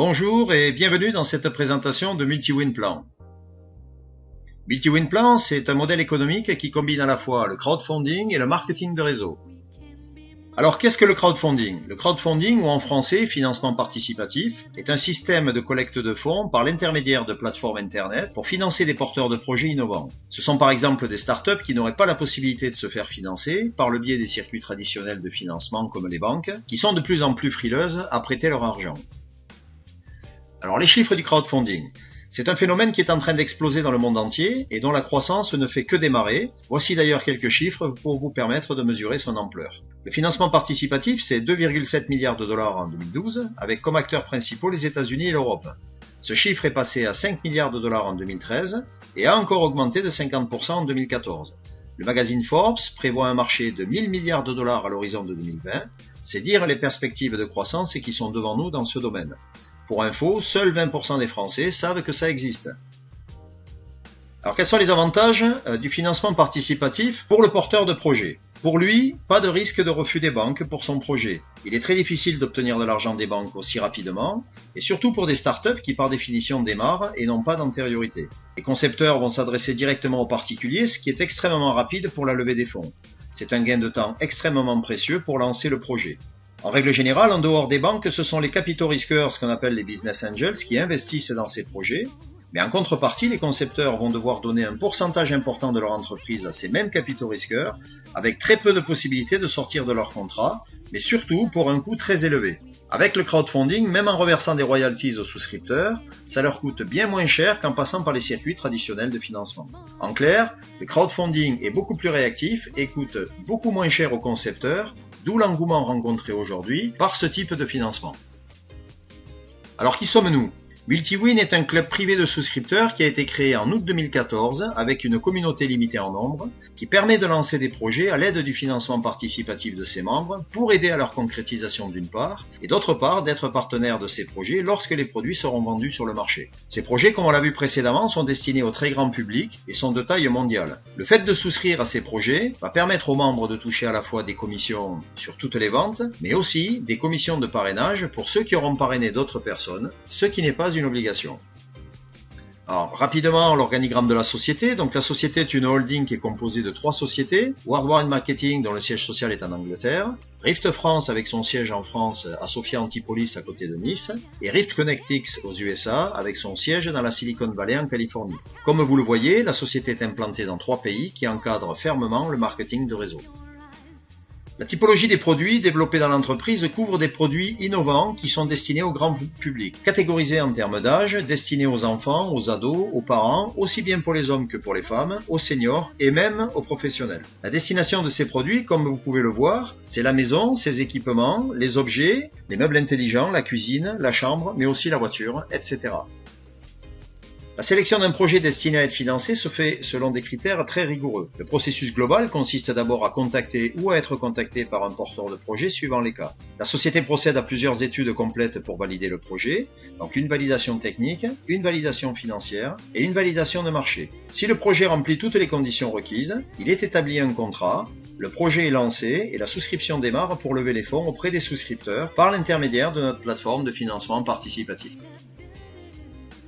Bonjour et bienvenue dans cette présentation de Multiwin Plan. Multiwin Plan, c'est un modèle économique qui combine à la fois le crowdfunding et le marketing de réseau. Alors qu'est-ce que le crowdfunding? Le crowdfunding, ou en français financement participatif, est un système de collecte de fonds par l'intermédiaire de plateformes internet pour financer des porteurs de projets innovants. Ce sont par exemple des startups qui n'auraient pas la possibilité de se faire financer par le biais des circuits traditionnels de financement comme les banques, qui sont de plus en plus frileuses à prêter leur argent. Alors les chiffres du crowdfunding. C'est un phénomène qui est en train d'exploser dans le monde entier et dont la croissance ne fait que démarrer. Voici d'ailleurs quelques chiffres pour vous permettre de mesurer son ampleur. Le financement participatif, c'est 2,7 milliards de dollars en 2012, avec comme acteurs principaux les États-Unis et l'Europe. Ce chiffre est passé à 5 milliards de dollars en 2013 et a encore augmenté de 50% en 2014. Le magazine Forbes prévoit un marché de 1000 milliards de dollars à l'horizon de 2020. C'est dire les perspectives de croissance qui sont devant nous dans ce domaine. Pour info, seuls 20% des Français savent que ça existe. Alors quels sont les avantages du financement participatif pour le porteur de projet? Pour lui, pas de risque de refus des banques pour son projet. Il est très difficile d'obtenir de l'argent des banques aussi rapidement, et surtout pour des startups qui par définition démarrent et n'ont pas d'antériorité. Les concepteurs vont s'adresser directement aux particuliers, ce qui est extrêmement rapide pour la levée des fonds. C'est un gain de temps extrêmement précieux pour lancer le projet. En règle générale, en dehors des banques, ce sont les capitaux risqueurs, ce qu'on appelle les business angels, qui investissent dans ces projets. Mais en contrepartie, les concepteurs vont devoir donner un pourcentage important de leur entreprise à ces mêmes capitaux risqueurs, avec très peu de possibilités de sortir de leur contrat, mais surtout pour un coût très élevé. Avec le crowdfunding, même en reversant des royalties aux souscripteurs, ça leur coûte bien moins cher qu'en passant par les circuits traditionnels de financement. En clair, le crowdfunding est beaucoup plus réactif et coûte beaucoup moins cher aux concepteurs, d'où l'engouement rencontré aujourd'hui par ce type de financement. Alors qui sommes-nous? Multiwin est un club privé de souscripteurs qui a été créé en août 2014 avec une communauté limitée en nombre qui permet de lancer des projets à l'aide du financement participatif de ses membres pour aider à leur concrétisation d'une part et d'autre part d'être partenaire de ces projets lorsque les produits seront vendus sur le marché. Ces projets, comme on l'a vu précédemment, sont destinés au très grand public et sont de taille mondiale. Le fait de souscrire à ces projets va permettre aux membres de toucher à la fois des commissions sur toutes les ventes, mais aussi des commissions de parrainage pour ceux qui auront parrainé d'autres personnes, ce qui n'est pas une obligation. Alors, rapidement, l'organigramme de la société. Donc, la société est une holding qui est composée de 3 sociétés. Worldwide Marketing, dont le siège social est en Angleterre. Rift France, avec son siège en France, à Sophia Antipolis, à côté de Nice. Et Rift Connectix aux USA, avec son siège dans la Silicon Valley, en Californie. Comme vous le voyez, la société est implantée dans 3 pays qui encadrent fermement le marketing de réseau. La typologie des produits développés dans l'entreprise couvre des produits innovants qui sont destinés au grand public, catégorisés en termes d'âge, destinés aux enfants, aux ados, aux parents, aussi bien pour les hommes que pour les femmes, aux seniors et même aux professionnels. La destination de ces produits, comme vous pouvez le voir, c'est la maison, ses équipements, les objets, les meubles intelligents, la cuisine, la chambre, mais aussi la voiture, etc. La sélection d'un projet destiné à être financé se fait selon des critères très rigoureux. Le processus global consiste d'abord à contacter ou à être contacté par un porteur de projet suivant les cas. La société procède à plusieurs études complètes pour valider le projet, donc une validation technique, une validation financière et une validation de marché. Si le projet remplit toutes les conditions requises, il est établi un contrat, le projet est lancé et la souscription démarre pour lever les fonds auprès des souscripteurs par l'intermédiaire de notre plateforme de financement participatif.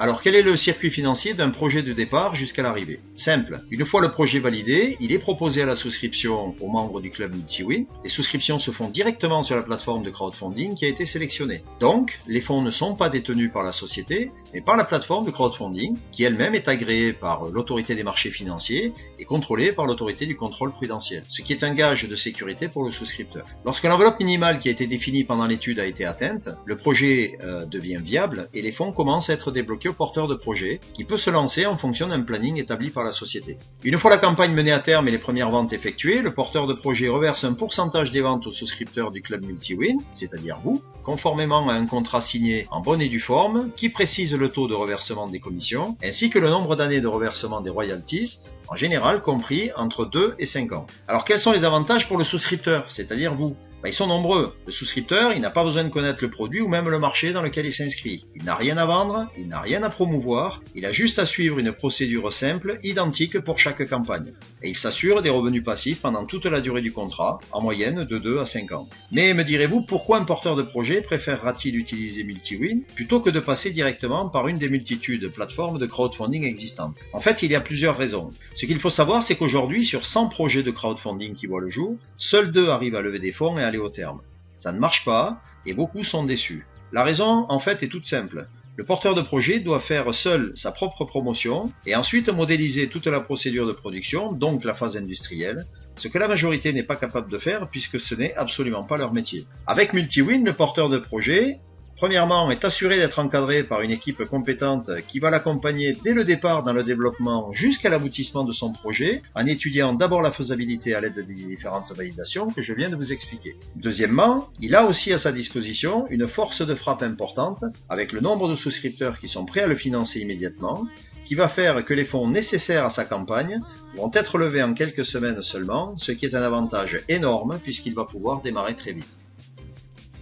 Alors quel est le circuit financier d'un projet de départ jusqu'à l'arrivée? Simple, une fois le projet validé, il est proposé à la souscription aux membres du club Multiwin. Les souscriptions se font directement sur la plateforme de crowdfunding qui a été sélectionnée. Donc, les fonds ne sont pas détenus par la société, mais par la plateforme de crowdfunding, qui elle-même est agréée par l'autorité des marchés financiers et contrôlée par l'autorité du contrôle prudentiel, ce qui est un gage de sécurité pour le souscripteur. Lorsque l'enveloppe minimale qui a été définie pendant l'étude a été atteinte, le projet devient viable et les fonds commencent à être débloqués au porteur de projet, qui peut se lancer en fonction d'un planning établi par la société. Une fois la campagne menée à terme et les premières ventes effectuées, le porteur de projet reverse un pourcentage des ventes aux souscripteurs du club Multiwin, c'est-à-dire vous, conformément à un contrat signé en bonne et due forme, qui précise le taux de reversement des commissions, ainsi que le nombre d'années de reversement des royalties, en général compris entre 2 et 5 ans. Alors quels sont les avantages pour le souscripteur, c'est-à-dire vous? Ils sont nombreux. Le souscripteur, il n'a pas besoin de connaître le produit ou même le marché dans lequel il s'inscrit. Il n'a rien à vendre, il n'a rien à promouvoir, il a juste à suivre une procédure simple, identique pour chaque campagne. Et il s'assure des revenus passifs pendant toute la durée du contrat, en moyenne de 2 à 5 ans. Mais me direz-vous, pourquoi un porteur de projet préférera-t-il utiliser MultiWin plutôt que de passer directement par une des multitudes de plateformes de crowdfunding existantes? En fait, il y a plusieurs raisons. Ce qu'il faut savoir, c'est qu'aujourd'hui, sur 100 projets de crowdfunding qui voient le jour, seuls 2 arrivent à lever des fonds et à aller au terme. Ça ne marche pas et beaucoup sont déçus. La raison, en fait, est toute simple. Le porteur de projet doit faire seul sa propre promotion et ensuite modéliser toute la procédure de production, donc la phase industrielle, ce que la majorité n'est pas capable de faire puisque ce n'est absolument pas leur métier. Avec MultiWin, le porteur de projet, premièrement, est assuré d'être encadré par une équipe compétente qui va l'accompagner dès le départ dans le développement jusqu'à l'aboutissement de son projet, en étudiant d'abord la faisabilité à l'aide des différentes validations que je viens de vous expliquer. Deuxièmement, il a aussi à sa disposition une force de frappe importante, avec le nombre de souscripteurs qui sont prêts à le financer immédiatement, qui va faire que les fonds nécessaires à sa campagne vont être levés en quelques semaines seulement, ce qui est un avantage énorme puisqu'il va pouvoir démarrer très vite.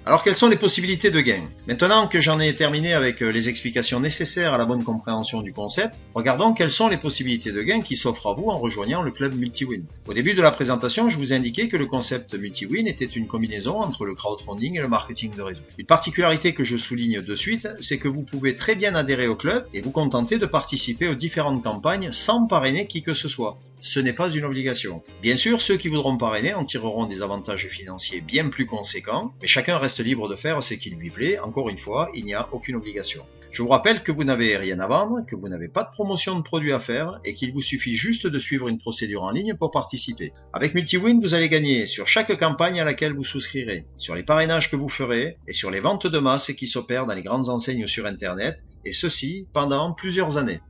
Alors quelles sont les possibilités de gain? Maintenant que j'en ai terminé avec les explications nécessaires à la bonne compréhension du concept, regardons quelles sont les possibilités de gain qui s'offrent à vous en rejoignant le club MultiWin. Au début de la présentation, je vous ai indiqué que le concept MultiWin était une combinaison entre le crowdfunding et le marketing de réseau. Une particularité que je souligne de suite, c'est que vous pouvez très bien adhérer au club et vous contenter de participer aux différentes campagnes sans parrainer qui que ce soit. Ce n'est pas une obligation. Bien sûr, ceux qui voudront parrainer en tireront des avantages financiers bien plus conséquents, mais chacun reste libre de faire ce qui lui plaît. Encore une fois, il n'y a aucune obligation. Je vous rappelle que vous n'avez rien à vendre, que vous n'avez pas de promotion de produit à faire et qu'il vous suffit juste de suivre une procédure en ligne pour participer. Avec MultiWin, vous allez gagner sur chaque campagne à laquelle vous souscrirez, sur les parrainages que vous ferez et sur les ventes de masse qui s'opèrent dans les grandes enseignes sur Internet, et ceci pendant plusieurs années.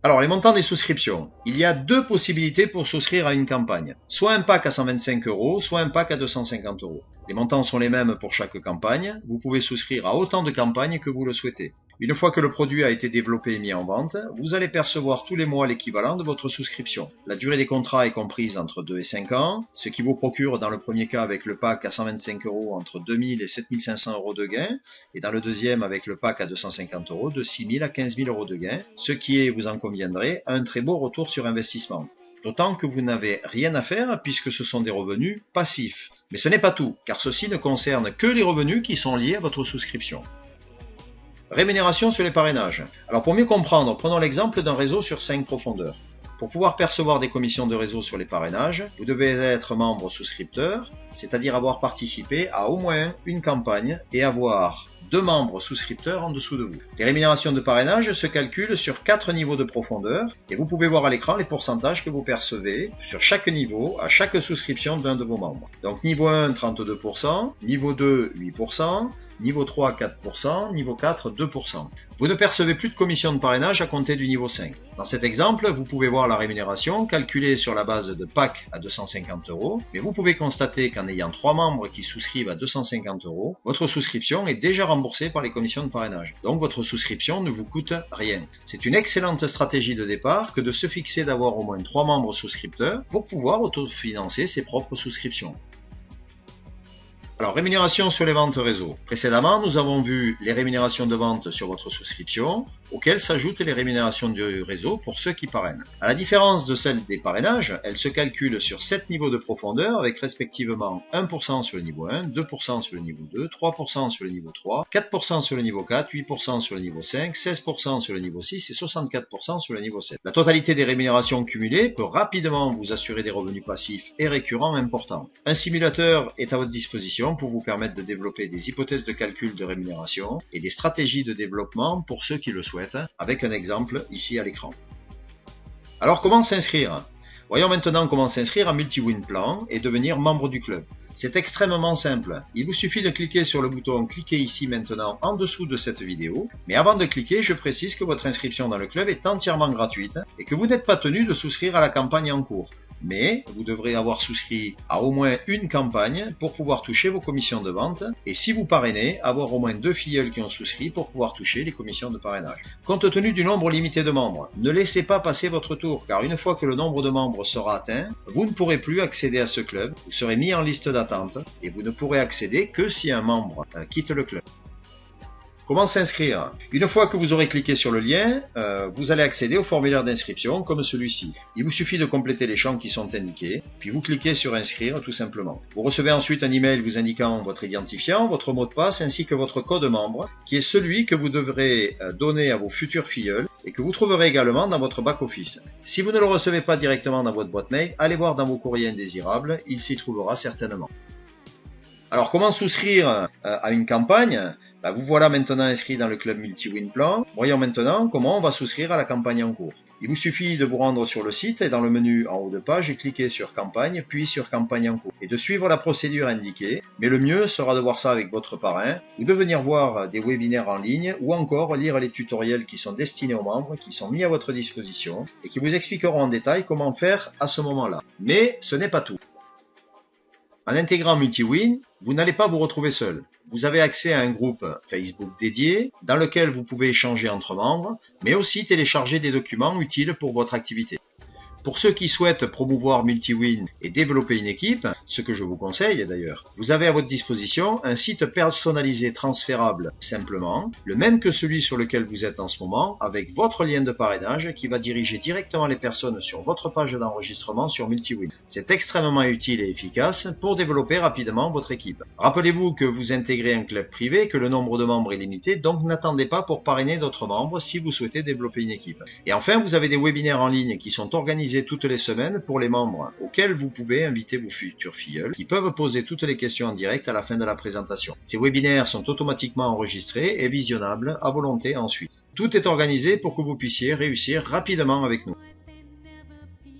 Alors, les montants des souscriptions. Il y a 2 possibilités pour souscrire à une campagne. Soit un pack à 125 €, soit un pack à 250 €. Les montants sont les mêmes pour chaque campagne. Vous pouvez souscrire à autant de campagnes que vous le souhaitez. Une fois que le produit a été développé et mis en vente, vous allez percevoir tous les mois l'équivalent de votre souscription. La durée des contrats est comprise entre 2 et 5 ans, ce qui vous procure dans le premier cas avec le pack à 125 € entre 2000 et 7500 € de gain, et dans le deuxième avec le pack à 250 € de 6000 à 15 000 € de gain, ce qui est, vous en conviendrez, un très beau retour sur investissement. D'autant que vous n'avez rien à faire puisque ce sont des revenus passifs. Mais ce n'est pas tout, car ceci ne concerne que les revenus qui sont liés à votre souscription. Rémunération sur les parrainages. Alors pour mieux comprendre, prenons l'exemple d'un réseau sur 5 profondeurs. Pour pouvoir percevoir des commissions de réseau sur les parrainages, vous devez être membre souscripteur, c'est-à-dire avoir participé à au moins une campagne et avoir 2 membres souscripteurs en dessous de vous. Les rémunérations de parrainage se calculent sur 4 niveaux de profondeur et vous pouvez voir à l'écran les pourcentages que vous percevez sur chaque niveau à chaque souscription d'un de vos membres. Donc niveau 1, 32%, niveau 2, 8%, niveau 3, 4%, niveau 4, 2%. Vous ne percevez plus de commission de parrainage à compter du niveau 5. Dans cet exemple, vous pouvez voir la rémunération calculée sur la base de pack à 250 €, mais vous pouvez constater qu'en ayant 3 membres qui souscrivent à 250 €, votre souscription est déjà remboursée par les commissions de parrainage. Donc votre souscription ne vous coûte rien. C'est une excellente stratégie de départ que de se fixer d'avoir au moins 3 membres souscripteurs pour pouvoir autofinancer ses propres souscriptions. Alors, rémunération sur les ventes réseau. Précédemment, nous avons vu les rémunérations de vente sur votre souscription, auxquelles s'ajoutent les rémunérations du réseau pour ceux qui parrainent. À la différence de celle des parrainages, elles se calculent sur 7 niveaux de profondeur avec respectivement 1% sur le niveau 1, 2% sur le niveau 2, 3% sur le niveau 3, 4% sur le niveau 4, 8% sur le niveau 5, 16% sur le niveau 6 et 64% sur le niveau 7. La totalité des rémunérations cumulées peut rapidement vous assurer des revenus passifs et récurrents importants. Un simulateur est à votre disposition pour vous permettre de développer des hypothèses de calcul de rémunération et des stratégies de développement pour ceux qui le souhaitent, avec un exemple ici à l'écran. Alors comment s'inscrire? Voyons maintenant comment s'inscrire à MultiWin Plan et devenir membre du club. C'est extrêmement simple. Il vous suffit de cliquer sur le bouton « Cliquez ici maintenant » en dessous de cette vidéo. Mais avant de cliquer, je précise que votre inscription dans le club est entièrement gratuite et que vous n'êtes pas tenu de souscrire à la campagne en cours. Mais vous devrez avoir souscrit à au moins une campagne pour pouvoir toucher vos commissions de vente. Et si vous parrainez, avoir au moins 2 filleuls qui ont souscrit pour pouvoir toucher les commissions de parrainage. Compte tenu du nombre limité de membres, ne laissez pas passer votre tour, car une fois que le nombre de membres sera atteint, vous ne pourrez plus accéder à ce club, vous serez mis en liste d'attente et vous ne pourrez accéder que si un membre quitte le club. Comment s'inscrire? Une fois que vous aurez cliqué sur le lien, vous allez accéder au formulaire d'inscription comme celui-ci. Il vous suffit de compléter les champs qui sont indiqués, puis vous cliquez sur inscrire tout simplement. Vous recevez ensuite un email vous indiquant votre identifiant, votre mot de passe ainsi que votre code membre, qui est celui que vous devrez donner à vos futurs filleuls et que vous trouverez également dans votre back-office. Si vous ne le recevez pas directement dans votre boîte mail, allez voir dans vos courriers indésirables, il s'y trouvera certainement. Alors comment souscrire à une campagne? Vous voilà maintenant inscrit dans le club Multi-Win Plan. Voyons maintenant comment on va souscrire à la campagne en cours. Il vous suffit de vous rendre sur le site et dans le menu en haut de page, cliquer sur campagne, puis sur campagne en cours et de suivre la procédure indiquée. Mais le mieux sera de voir ça avec votre parrain ou de venir voir des webinaires en ligne ou encore lire les tutoriels qui sont destinés aux membres, qui sont mis à votre disposition et qui vous expliqueront en détail comment faire à ce moment-là. Mais ce n'est pas tout. En intégrant Multi-Win, vous n'allez pas vous retrouver seul. Vous avez accès à un groupe Facebook dédié dans lequel vous pouvez échanger entre membres, mais aussi télécharger des documents utiles pour votre activité. Pour ceux qui souhaitent promouvoir Multi-Win et développer une équipe, ce que je vous conseille d'ailleurs, vous avez à votre disposition un site personnalisé transférable simplement, le même que celui sur lequel vous êtes en ce moment, avec votre lien de parrainage qui va diriger directement les personnes sur votre page d'enregistrement sur Multi-Win. C'est extrêmement utile et efficace pour développer rapidement votre équipe. Rappelez-vous que vous intégrez un club privé, que le nombre de membres est limité, donc n'attendez pas pour parrainer d'autres membres si vous souhaitez développer une équipe. Et enfin, vous avez des webinaires en ligne qui sont organisés toutes les semaines pour les membres, auxquels vous pouvez inviter vos futurs filleuls, qui peuvent poser toutes les questions en direct à la fin de la présentation. Ces webinaires sont automatiquement enregistrés et visionnables à volonté ensuite. Tout est organisé pour que vous puissiez réussir rapidement avec nous.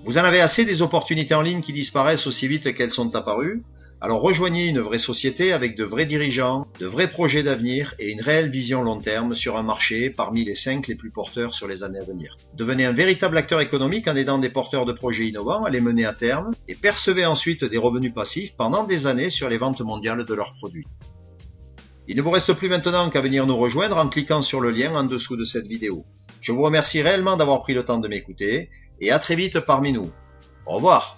Vous en avez assez des opportunités en ligne qui disparaissent aussi vite qu'elles sont apparues? Alors rejoignez une vraie société avec de vrais dirigeants, de vrais projets d'avenir et une réelle vision long terme sur un marché parmi les 5 les plus porteurs sur les années à venir. Devenez un véritable acteur économique en aidant des porteurs de projets innovants à les mener à terme et percevez ensuite des revenus passifs pendant des années sur les ventes mondiales de leurs produits. Il ne vous reste plus maintenant qu'à venir nous rejoindre en cliquant sur le lien en dessous de cette vidéo. Je vous remercie réellement d'avoir pris le temps de m'écouter et à très vite parmi nous. Au revoir.